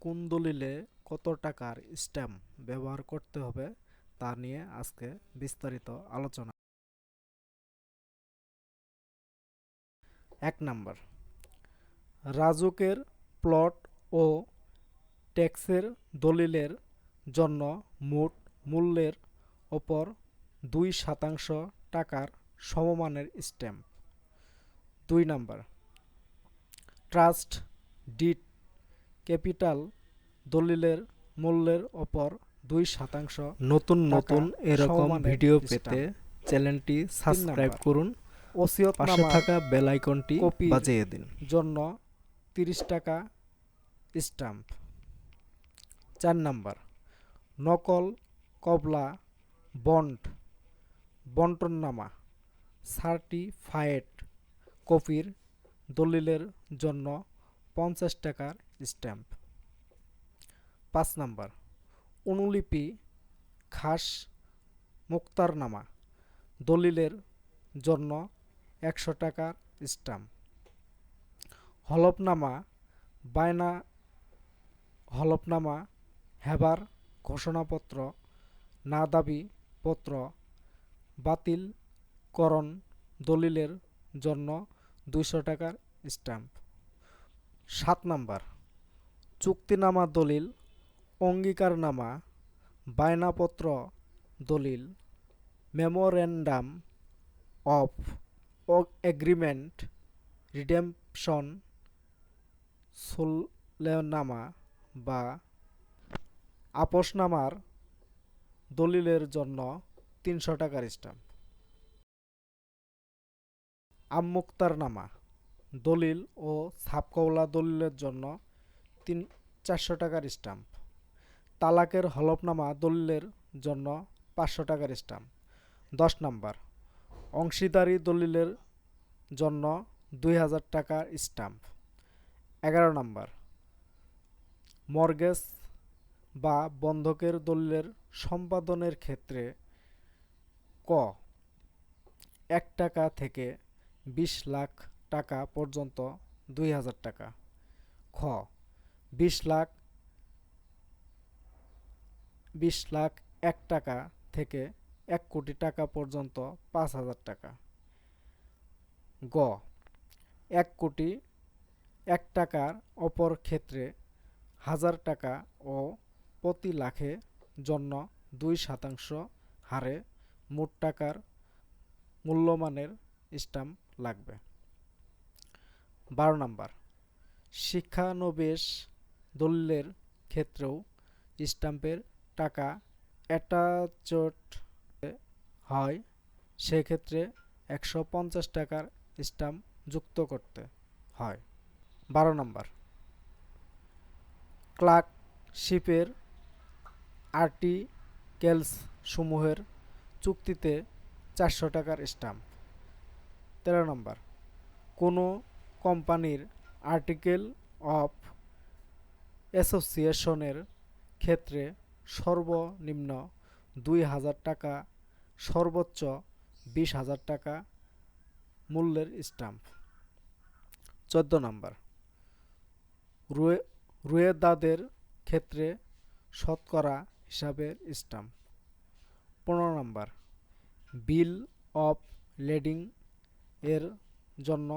কোন দলিলে কত টাকার স্ট্যাম্প ব্যবহার করতে হবে তা নিয়ে আজকে বিস্তারিত আলোচনা। 1 নাম্বার, রাজুকের প্লট ও ট্যাক্সের দলিলের জন্য মোট মূল্যের ওপর 2% টাকার সমমানের stamp. 2 number, trust did capital দলিলের মূল্যের ওপর 2% নতুন নতুন এরকম ভিডিও পেতে চ্যানেলটি সাবস্ক্রাইব করুন, পাশে থাকা বেল আইকনটি বাজিয়ে দিন। জন্য 30 টাকা স্ট্যাম্প। 4 নাম্বার, নকল কবলা বন্ড বন্টননামা সার্টিফায়েড কপির দলিলের জন্য 50 টাকার স্ট্যাম্প। 5 নাম্বার, অনুলিপি খাস মুক্তারনামা দলিলের জন্য 100 টাকার স্ট্যাম্প। হলফনামা বায়না হলফনামা হেবার ঘোষণাপত্র না দাবি পত্র বাতিলকরণ দলিলের জন্য 200 টাকার স্ট্যাম্প। 7 নাম্বার, চুক্তিনামা দলিল অঙ্গীকারনামা বায়নাপত্র দলিল মেমোরেন্ডাম অফ এগ্রিমেন্ট রিডেম্পশন সোলেনামা বা আপোসনামার দলিলের জন্য 300 টাকার স্ট্যাম্প। আমুক্তারনামা দলিল ও ছাপকওয়ালা দলিলের জন্য 400 টাকার স্ট্যাম্প। তালাকের হলফনামা দলিলের জন্য 500 টাকার স্ট্যাম্প। 10 নাম্বার, অংশীদারি দলিলের জন্য 2000 টাকার স্ট্যাম্প। 11 নাম্বার, মর্গেজ বা বন্ধকের দলিলের সম্পাদনের ক্ষেত্রে ক 1 টাকা থেকে 20 লাখ টাকা পর্যন্ত 2000 টাকা, খ 20 লাখ 1 টাকা থেকে 1 কোটি টাকা পর্যন্ত 5000 টাকা, গ 1 কোটি 1 টাকার অপর ক্ষেত্রে 1000 টাকা ও প্রতি লাখে জন্য 2% হারে মোট টাকার মূল্যমানের স্ট্যাম্প লাগবে। 12 নাম্বার, শিক্ষানবিশ দলিলের ক্ষেত্রেও স্ট্যাম্পের টাকা অ্যাটাচড হয়, সেক্ষেত্রে 150 টাকার স্ট্যাম্প যুক্ত করতে হয়। 12 নাম্বার, ক্লার্কশিপের আর্টিকেলস সমূহের চুক্তিতে 400 টাকার স্ট্যাম্প। 13 নাম্বার, কোনো কোম্পানির আর্টিকেল অফ অ্যাসোসিয়েশনের ক্ষেত্রে সর্বনিম্ন 2000 টাকা সর্বোচ্চ 20,000 টাকা মূল্যের স্ট্যাম্প। 14 নাম্বার, রোয়েদাদের ক্ষেত্রে শতকরা হিসাবের স্ট্যাম্প। 15 নাম্বার, বিল অফ লেডিং এর জন্য